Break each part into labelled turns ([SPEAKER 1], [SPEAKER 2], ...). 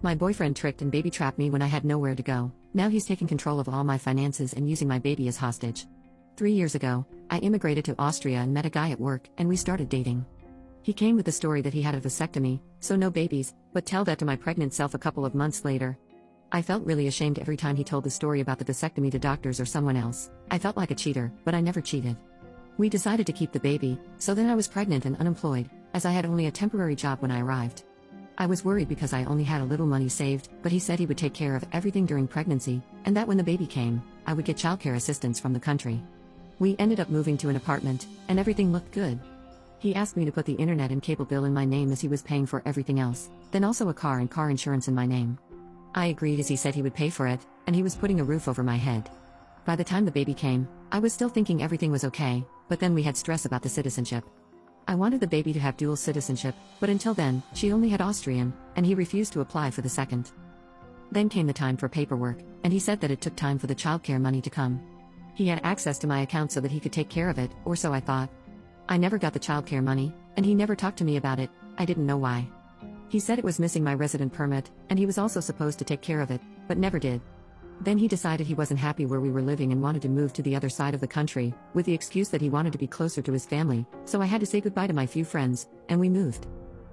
[SPEAKER 1] My boyfriend tricked and baby trapped me when I had nowhere to go. Now he's taking control of all my finances and using my baby as hostage. 3 years ago, I immigrated to Austria and met a guy at work, and we started dating. He came with the story that he had a vasectomy, so no babies, but tell that to my pregnant self a couple of months later. I felt really ashamed every time he told the story about the vasectomy to doctors or someone else. I felt like a cheater, but I never cheated. We decided to keep the baby, so then I was pregnant and unemployed, as I had only a temporary job when I arrived. I was worried because I only had a little money saved, but he said he would take care of everything during pregnancy, and that when the baby came, I would get childcare assistance from the country. We ended up moving to an apartment, and everything looked good. He asked me to put the internet and cable bill in my name as he was paying for everything else, then also a car and car insurance in my name. I agreed as he said he would pay for it, and he was putting a roof over my head. By the time the baby came, I was still thinking everything was okay, but then we had stress about the citizenship. I wanted the baby to have dual citizenship, but until then, she only had Austrian, and he refused to apply for the second. Then came the time for paperwork, and he said that it took time for the childcare money to come. He had access to my account so that he could take care of it, or so I thought. I never got the childcare money, and he never talked to me about it. I didn't know why. He said it was missing my resident permit, and he was also supposed to take care of it, but never did. Then he decided he wasn't happy where we were living and wanted to move to the other side of the country, with the excuse that he wanted to be closer to his family, so I had to say goodbye to my few friends, and we moved.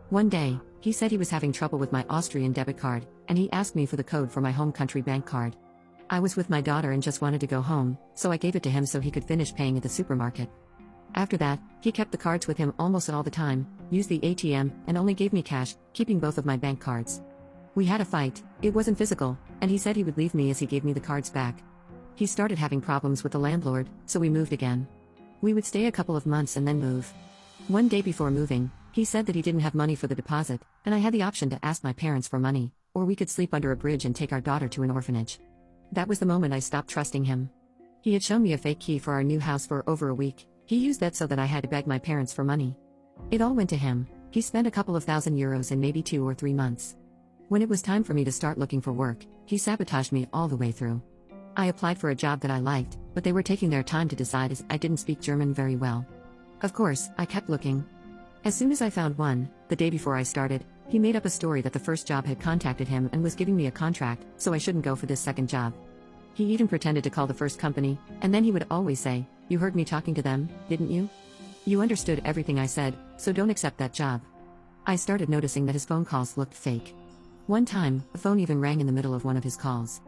[SPEAKER 1] One day, he said he was having trouble with my Austrian debit card, and he asked me for the code for my home country bank card. I was with my daughter and just wanted to go home, so I gave it to him so he could finish paying at the supermarket. After that, he kept the cards with him almost all the time, used the ATM, and only gave me cash, keeping both of my bank cards. We had a fight. It wasn't physical, and he said he would leave me as he gave me the cards back. He started having problems with the landlord, so we moved again. We would stay a couple of months and then move. One day before moving, he said that he didn't have money for the deposit, and I had the option to ask my parents for money, or we could sleep under a bridge and take our daughter to an orphanage. That was the moment I stopped trusting him. He had shown me a fake key for our new house for over a week. He used that so that I had to beg my parents for money. It all went to him. He spent a couple of €1,000 in maybe 2 or 3 months. When it was time for me to start looking for work, he sabotaged me all the way through. I applied for a job that I liked, but they were taking their time to decide as I didn't speak German very well. Of course, I kept looking. As soon as I found one, the day before I started, he made up a story that the first job had contacted him and was giving me a contract, so I shouldn't go for this second job. He even pretended to call the first company, and then he would always say, "You heard me talking to them, didn't you? You understood everything I said, so don't accept that job." I started noticing that his phone calls looked fake. One time, the phone even rang in the middle of one of his calls.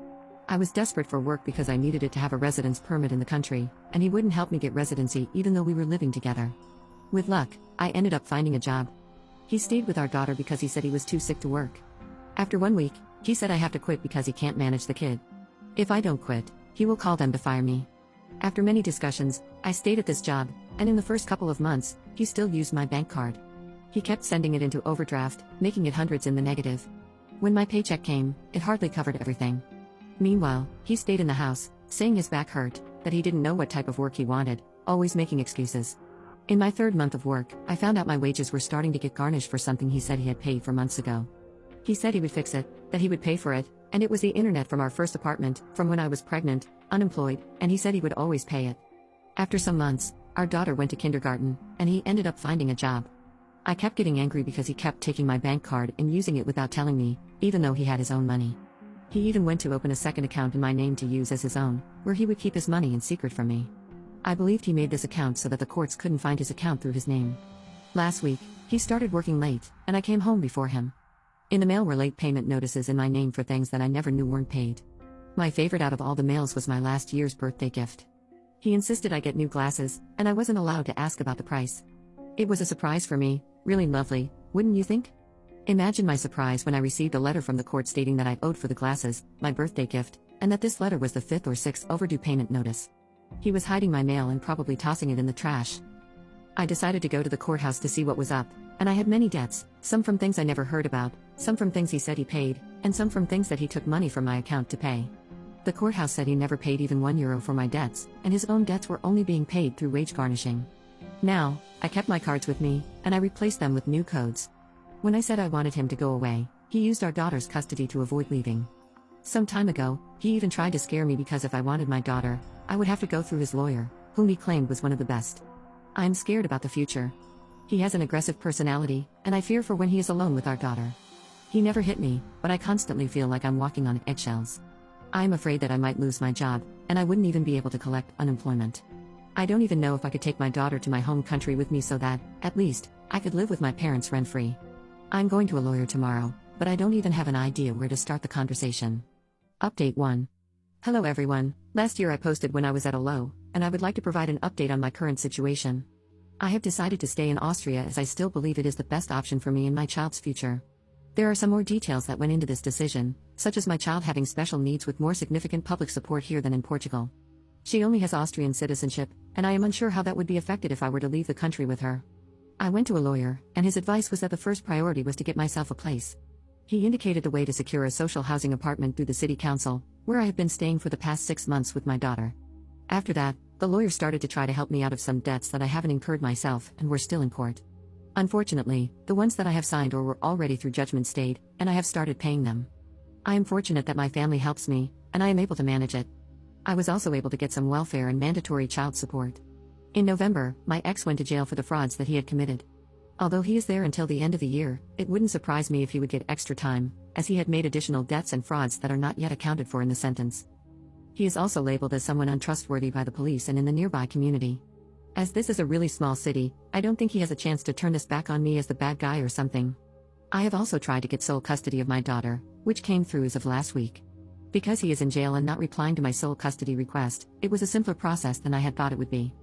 [SPEAKER 1] I was desperate for work because I needed it to have a residence permit in the country, and he wouldn't help me get residency even though we were living together. With luck, I ended up finding a job. He stayed with our daughter because he said he was too sick to work. After 1 week, he said I have to quit because he can't manage the kid. If I don't quit, he will call them to fire me. After many discussions, I stayed at this job, and in the first couple of months, he still used my bank card. He kept sending it into overdraft, making it hundreds in the negative. When my paycheck came, it hardly covered everything. Meanwhile, he stayed in the house, saying his back hurt, that he didn't know what type of work he wanted, always making excuses. In my 3rd month of work, I found out my wages were starting to get garnished for something he said he had paid for months ago. He said he would fix it, that he would pay for it, and it was the internet from our first apartment, from when I was pregnant, unemployed, and he said he would always pay it. After some months, our daughter went to kindergarten, and he ended up finding a job. I kept getting angry because he kept taking my bank card and using it without telling me, even though he had his own money. He even went to open a second account in my name to use as his own, where he would keep his money in secret from me. I believed he made this account so that the courts couldn't find his account through his name. Last week, he started working late, and I came home before him. In the mail were late payment notices in my name for things that I never knew weren't paid. My favorite out of all the mails was my last year's birthday gift. He insisted I get new glasses, and I wasn't allowed to ask about the price. It was a surprise for me, really lovely, wouldn't you think? Imagine my surprise when I received a letter from the court stating that I owed for the glasses, my birthday gift, and that this letter was the 5th or 6th overdue payment notice. He was hiding my mail and probably tossing it in the trash. I decided to go to the courthouse to see what was up, and I had many debts, some from things I never heard about, some from things he said he paid, and some from things that he took money from my account to pay. The courthouse said he never paid even €1 for my debts, and his own debts were only being paid through wage garnishing. Now, I kept my cards with me, and I replaced them with new codes. When I said I wanted him to go away, he used our daughter's custody to avoid leaving. Some time ago, he even tried to scare me because if I wanted my daughter, I would have to go through his lawyer, whom he claimed was one of the best. I am scared about the future. He has an aggressive personality, and I fear for when he is alone with our daughter. He never hit me, but I constantly feel like I'm walking on eggshells. I am afraid that I might lose my job, and I wouldn't even be able to collect unemployment. I don't even know if I could take my daughter to my home country with me so that, at least, I could live with my parents rent-free. I'm going to a lawyer tomorrow, but I don't even have an idea where to start the conversation. Update 1. Hello everyone, last year I posted when I was at a low, and I would like to provide an update on my current situation. I have decided to stay in Austria as I still believe it is the best option for me and my child's future. There are some more details that went into this decision, such as my child having special needs with more significant public support here than in Portugal. She only has Austrian citizenship, and I am unsure how that would be affected if I were to leave the country with her. I went to a lawyer, and his advice was that the first priority was to get myself a place. He indicated the way to secure a social housing apartment through the city council, where I have been staying for the past 6 months with my daughter. After that, the lawyer started to try to help me out of some debts that I haven't incurred myself and were still in court. Unfortunately, the ones that I have signed or were already through judgment stayed, and I have started paying them. I am fortunate that my family helps me, and I am able to manage it. I was also able to get some welfare and mandatory child support. In November, my ex went to jail for the frauds that he had committed. Although he is there until the end of the year, it wouldn't surprise me if he would get extra time, as he had made additional debts and frauds that are not yet accounted for in the sentence. He is also labeled as someone untrustworthy by the police and in the nearby community. As this is a really small city, I don't think he has a chance to turn this back on me as the bad guy or something. I have also tried to get sole custody of my daughter, which came through as of last week. Because he is in jail and not replying to my sole custody request, it was a simpler process than I had thought it would be.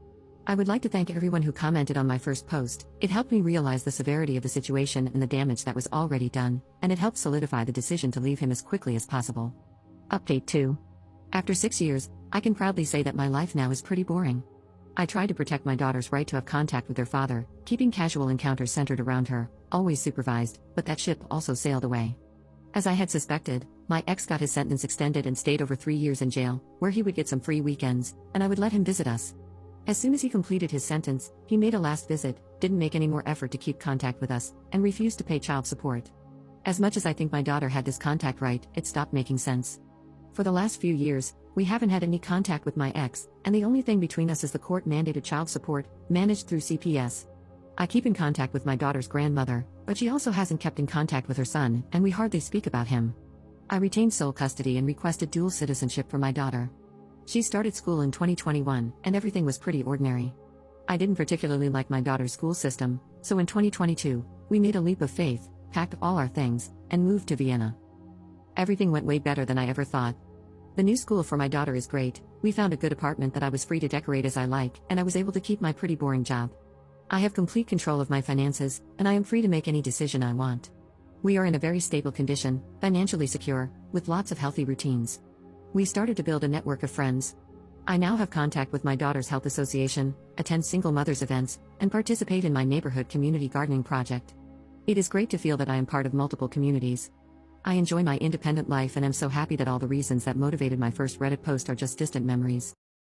[SPEAKER 1] I would like to thank everyone who commented on my first post. It helped me realize the severity of the situation and the damage that was already done, and it helped solidify the decision to leave him as quickly as possible. Update 2. After 6 years, I can proudly say that my life now is pretty boring. I tried to protect my daughter's right to have contact with their father, keeping casual encounters centered around her, always supervised, but that ship also sailed away. As I had suspected, my ex got his sentence extended and stayed over 3 years in jail, where he would get some free weekends, and I would let him visit us. As soon as he completed his sentence, he made a last visit, didn't make any more effort to keep contact with us, and refused to pay child support. As much as I think my daughter had this contact right, it stopped making sense. For the last few years, we haven't had any contact with my ex, and the only thing between us is the court-mandated child support, managed through CPS. I keep in contact with my daughter's grandmother, but she also hasn't kept in contact with her son, and we hardly speak about him. I retained sole custody and requested dual citizenship for my daughter. She started school in 2021, and everything was pretty ordinary. I didn't particularly like my daughter's school system, so in 2022, we made a leap of faith, packed all our things, and moved to Vienna. Everything went way better than I ever thought. The new school for my daughter is great, we found a good apartment that I was free to decorate as I like, and I was able to keep my pretty boring job. I have complete control of my finances, and I am free to make any decision I want. We are in a very stable condition, financially secure, with lots of healthy routines. We started to build a network of friends. I now have contact with my daughter's health association, attend single mothers events, and participate in my neighborhood community gardening project. It is great to feel that I am part of multiple communities. I enjoy my independent life and am so happy that all the reasons that motivated my first Reddit post are just distant memories.